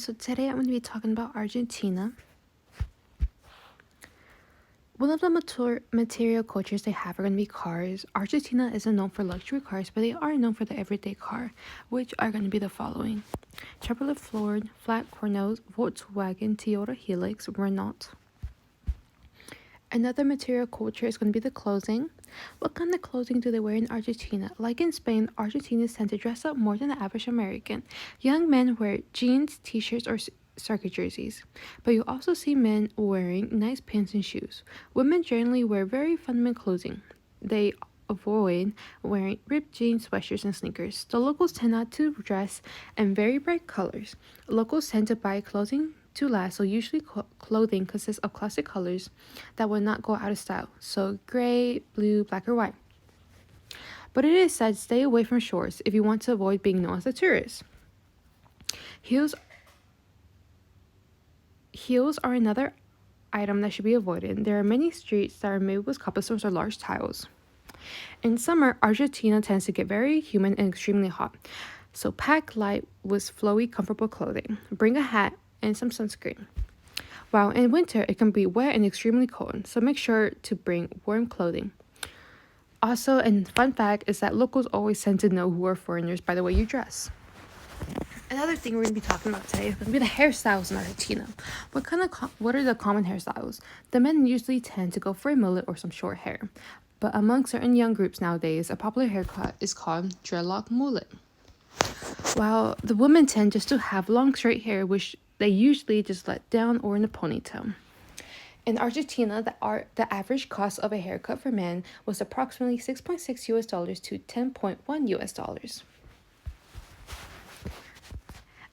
So today I'm going to be talking about Argentina. One of the material cultures they have are going to be cars. Argentina isn't known for luxury cars, but they are known for the everyday car, which are going to be the following: Chevrolet Ford, Flat Corners, Volkswagen, Toyota Helix, Renault. Another material culture is going to be the clothing. What kind of clothing do they wear in Argentina? Like in Spain, Argentinians tend to dress up more than the average American. Young men wear jeans, t-shirts, or soccer jerseys, but you also see men wearing nice pants and shoes. Women generally wear very feminine clothing. They avoid wearing ripped jeans, sweatshirts, and sneakers. The locals tend not to dress in very bright colors. Locals tend to buy clothing to last, so usually clothing consists of classic colors that will not go out of style, so gray, blue, black, or white. But it is said stay away from shorts if you want to avoid being known as a tourist. Heels are another item that should be avoided. There are many streets that are made with cobblestones or large tiles. In summer, Argentina tends to get very humid and extremely hot, so pack light with flowy, comfortable clothing. Bring a hat and some sunscreen. While in winter, it can be wet and extremely cold, so make sure to bring warm clothing. Also, and fun fact is that locals always tend to know who are foreigners by the way you dress. Another thing we're going to be talking about today is going to be the hairstyles in Argentina. What are the common hairstyles? The men usually tend to go for a mullet or some short hair, but among certain young groups nowadays, a popular haircut is called dreadlock mullet. While the women tend just to have long straight hair, which they usually just let down or in a ponytail. In Argentina, the average cost of a haircut for men was approximately $6.6 to $10.1.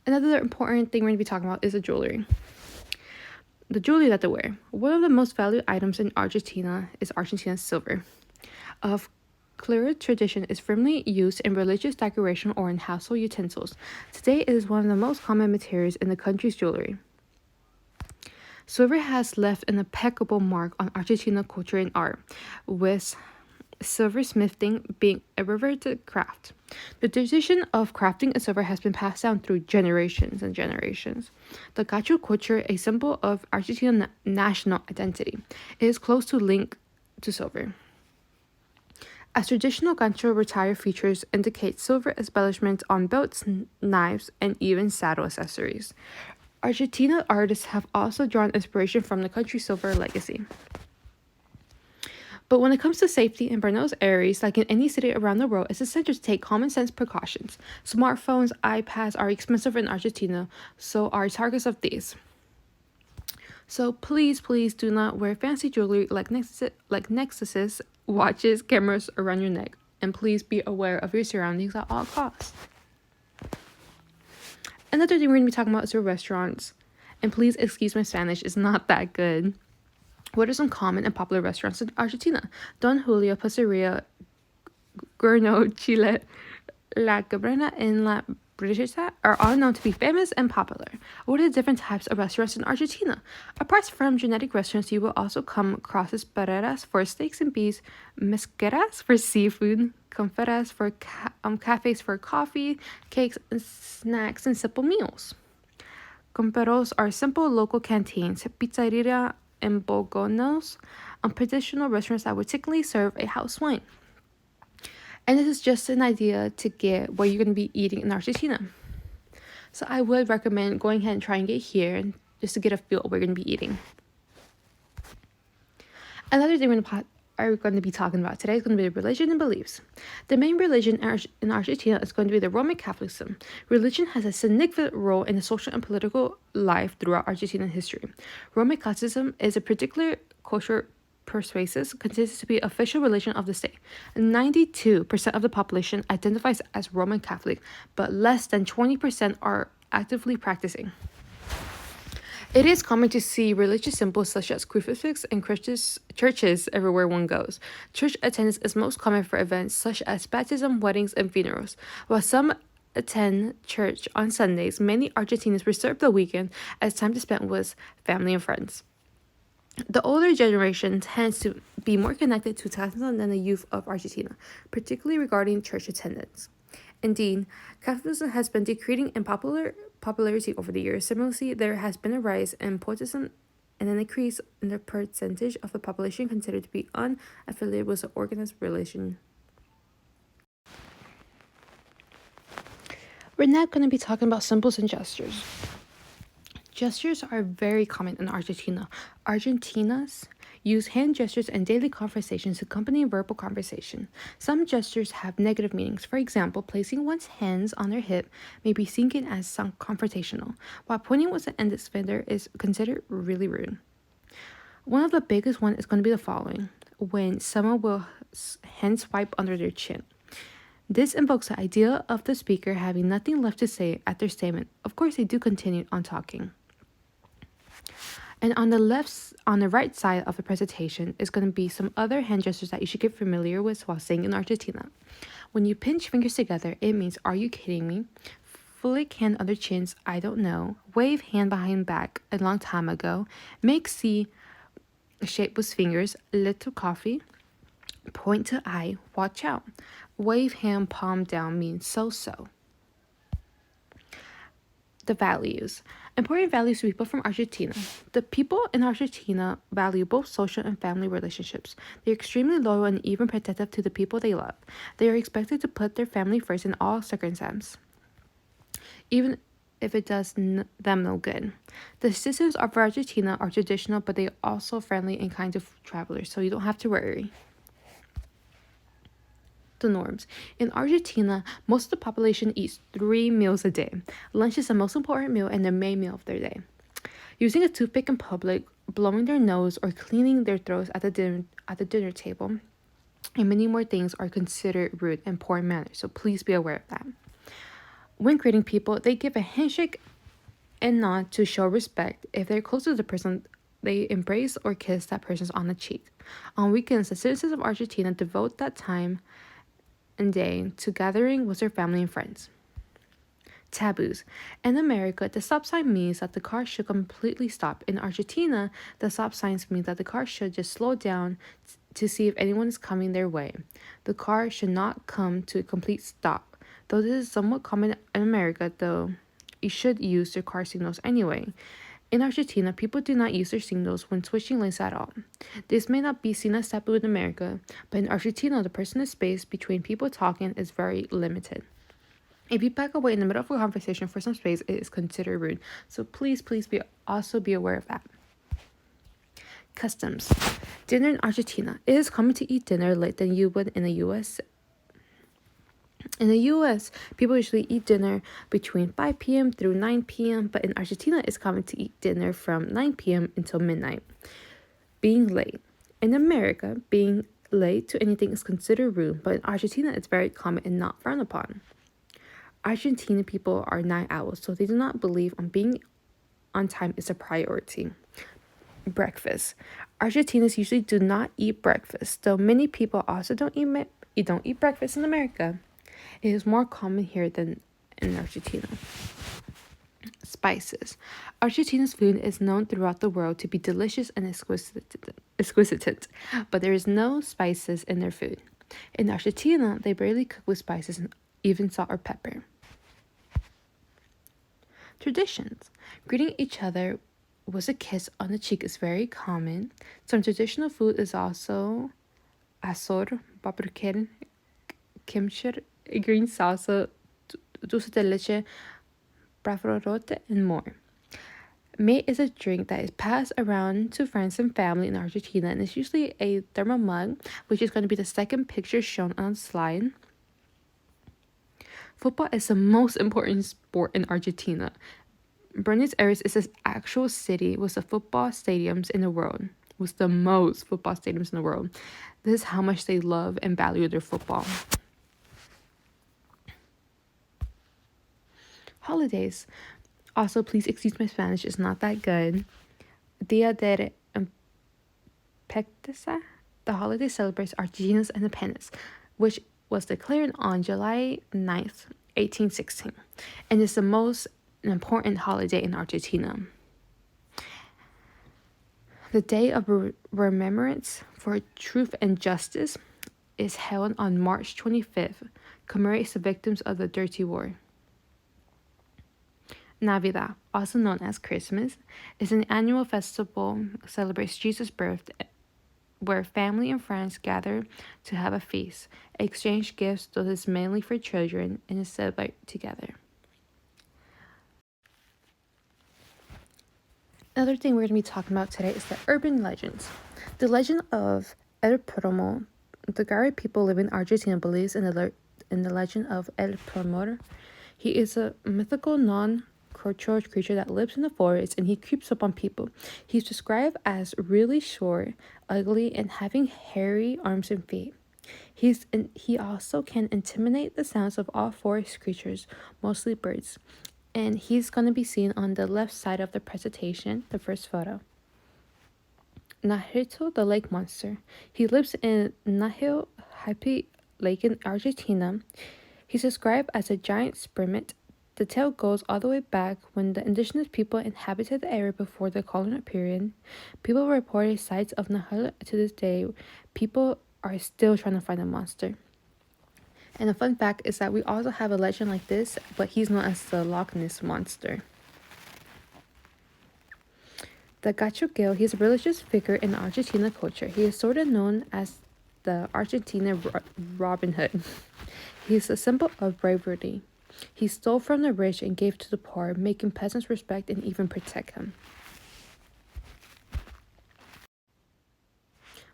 Another important thing we're going to be talking about is the jewelry. The jewelry that they wear. One of the most valued items in Argentina is Argentina's silver. Of clear tradition is firmly used in religious decoration or in household utensils. Today it is one of the most common materials in the country's jewelry. Silver has left an impeccable mark on Argentina culture and art, with silversmithing being a revered craft. The tradition of crafting a silver has been passed down through generations and generations. The gacho culture, a symbol of Argentine national identity, is close to linked to silver. As traditional gancho attire features indicate silver embellishments on belts, knives, and even saddle accessories. Argentina artists have also drawn inspiration from the country's silver legacy. But when it comes to safety in Buenos Aires, like in any city around the world, it's essential to take common sense precautions. Smartphones, iPads are expensive in Argentina, so are targets of thieves. So please do not wear fancy jewelry like necklaces, watches, cameras around your neck. And please be aware of your surroundings at all costs. Another thing we're going to be talking about is your restaurants. And please excuse my Spanish, it's not that good. What are some common and popular restaurants in Argentina? Don Julio, Pizzeria, Gurno, Chile, La Cabrera, and La Brigetta are all known to be famous and popular. What are the different types of restaurants in Argentina? Apart from genetic restaurants, you will also come across espereras for steaks and beef, mesqueras for seafood, conferas for cafes for coffee, cakes, and snacks, and simple meals. Comperos are simple local canteens, pizzeria, and bogonos, traditional restaurants that would typically serve a house wine. And this is just an idea to get what you're going to be eating in Argentina. So I would recommend going ahead and trying to get here just to get a feel of what you're going to be eating. Another thing we're going to be talking about today is going to be religion and beliefs. The main religion in Argentina is going to be the Roman Catholicism. Religion has a significant role in the social and political life throughout Argentine history. Roman Catholicism is a particular cultural persuasive, considers to be official religion of the state. 92% of the population identifies as Roman Catholic, but less than 20% are actively practicing. It is common to see religious symbols such as crucifix and churches everywhere one goes. Church attendance is most common for events such as baptism, weddings, and funerals. While some attend church on Sundays, many Argentinians reserve the weekend as time to spend with family and friends. The older generation tends to be more connected to Catholicism than the youth of Argentina, particularly regarding church attendance. Indeed, Catholicism has been decreasing in popularity over the years. Similarly, there has been a rise in Protestant and an increase in the percentage of the population considered to be unaffiliated with an organized religion. We're not going to be talking about symbols and gestures. Gestures are very common in Argentina. Argentinas use hand gestures in daily conversations to accompany verbal conversation. Some gestures have negative meanings. For example, placing one's hands on their hip may be seen as some confrontational, while pointing with an index finger is considered really rude. One of the biggest ones is going to be the following: when someone will hand swipe under their chin. This invokes the idea of the speaker having nothing left to say at their statement. Of course, they do continue on talking. And on the right side of the presentation is going to be some other hand gestures that you should get familiar with while staying in Argentina. When you pinch fingers together, it means, "Are you kidding me?" Flick hand under chins, "I don't know." Wave hand behind back, "A long time ago." Make C shape with fingers, "Little coffee." Point to eye, "Watch out." Wave hand palm down means so. The values. Important values to people from Argentina. The people in Argentina value both social and family relationships. They're extremely loyal and even protective to the people they love. They are expected to put their family first in all circumstances, even if it does them no good. The citizens of Argentina are traditional, but they are also friendly and kind to travelers, so you don't have to worry. The norms. In Argentina, most of the population eats 3 meals a day. Lunch is the most important meal and the main meal of their day. Using a toothpick in public, blowing their nose, or cleaning their throats at the dinner table, and many more things are considered rude and poor manners, so please be aware of that. When greeting people, they give a handshake and nod to show respect. If they're close to the person, they embrace or kiss that person on the cheek. On weekends, the citizens of Argentina devote that time and day to gathering with their family and friends. Taboos. In America, the stop sign means that the car should completely stop. In Argentina, the stop signs mean that the car should just slow down to see if anyone is coming their way. The car should not come to a complete stop. Though this is somewhat common in America, though you should use your car signals anyway. In Argentina, people do not use their signals when switching lanes at all. This may not be seen as taboo in America, but in Argentina, the personal space between people talking is very limited. If you back away in the middle of a conversation for some space, it is considered rude. So please be aware of that. Customs. Dinner in Argentina. It is common to eat dinner late than you would in the U.S. In the US, people usually eat dinner between 5 p.m. through 9 p.m., but in Argentina, it's common to eat dinner from 9 p.m. until midnight. Being late. In America, being late to anything is considered rude, but in Argentina, it's very common and not frowned upon. Argentine people are night owls, so they do not believe on being on time is a priority. Breakfast. Argentinians usually do not eat breakfast, though many people also don't eat breakfast in America. It is more common here than in Argentina. Spices. Argentina's food is known throughout the world to be delicious and exquisite, but there is no spices in their food. In Argentina, they barely cook with spices, even salt or pepper. Traditions. Greeting each other with a kiss on the cheek is very common. Some traditional food is also asor, paprika, kimchi, green salsa, dulce de leche, brafarote, and more. Mate is a drink that is passed around to friends and family in Argentina, and it's usually a thermal mug, which is going to be the second picture shown on the slide. Football is the most important sport in Argentina. Buenos Aires is an actual city with the football stadiums in the world, with the most football stadiums in the world. This is how much they love and value their football. Holidays. Also, please excuse my Spanish, it's not that good. Dia de Independencia. The holiday celebrates Argentina's independence, which was declared on July 9th, 1816, and is the most important holiday in Argentina. The Day of Remembrance for Truth and Justice is held on March 25th, commemorates the victims of the Dirty War. Navidad, also known as Christmas, is an annual festival that celebrates Jesus' birth where family and friends gather to have a feast, exchange gifts, though this is mainly for children, and celebrate together. Another thing we're going to be talking about today is the urban legends. The legend of El Promo. The Gari people live in Argentina believes in the legend of El Promoter. He is a mythical non-corporeal creature that lives in the forest and he creeps up on people. He's described as really short, ugly, and having hairy arms and feet. He also can intimidate the sounds of all forest creatures, mostly birds. And he's going to be seen on the left side of the presentation, the first photo. Najito, the lake monster. He lives in Najil Happy Lake in Argentina. He's described as a giant spearmint. The tale goes all the way back when the indigenous people inhabited the area before the colonial period. People reported sites of Najil to this day. People are still trying to find the monster. And a fun fact is that we also have a legend like this, but he's known as the Loch Ness Monster. The Gacho Gil, he's a religious figure in Argentina culture. He is sort of known as the Argentina Robin Hood. He's a symbol of bravery. He stole from the rich and gave to the poor, making peasants respect and even protect him.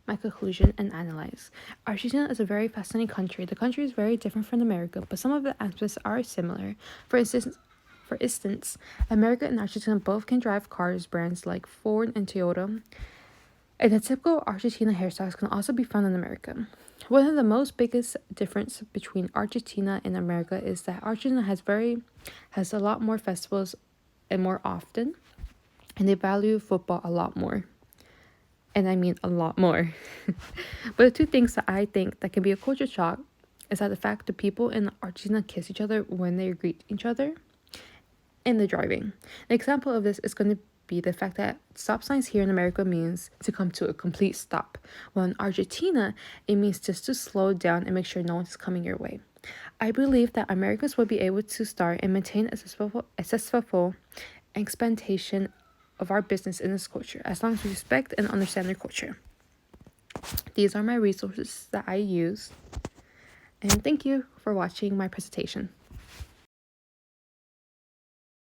My conclusion and analyze. Argentina is a very fascinating country. The country is very different from America, but some of the aspects are similar. For instance, America and Argentina both can drive cars brands like Ford and Toyota. And the typical Argentina hairstyles can also be found in America. One of the most biggest difference between Argentina and America is that Argentina has a lot more festivals and more often, and they value football a lot more. And I mean a lot more. But the two things that I think that can be a culture shock is that the fact that people in Argentina kiss each other when they greet each other and the driving. An example of this is going to be the fact that stop signs here in America means to come to a complete stop. While in Argentina, it means just to slow down and make sure no one's coming your way. I believe that Americans will be able to start and maintain a successful expectation of our business in this culture, as long as we respect and understand their culture. These are my resources that I use. And thank you for watching my presentation.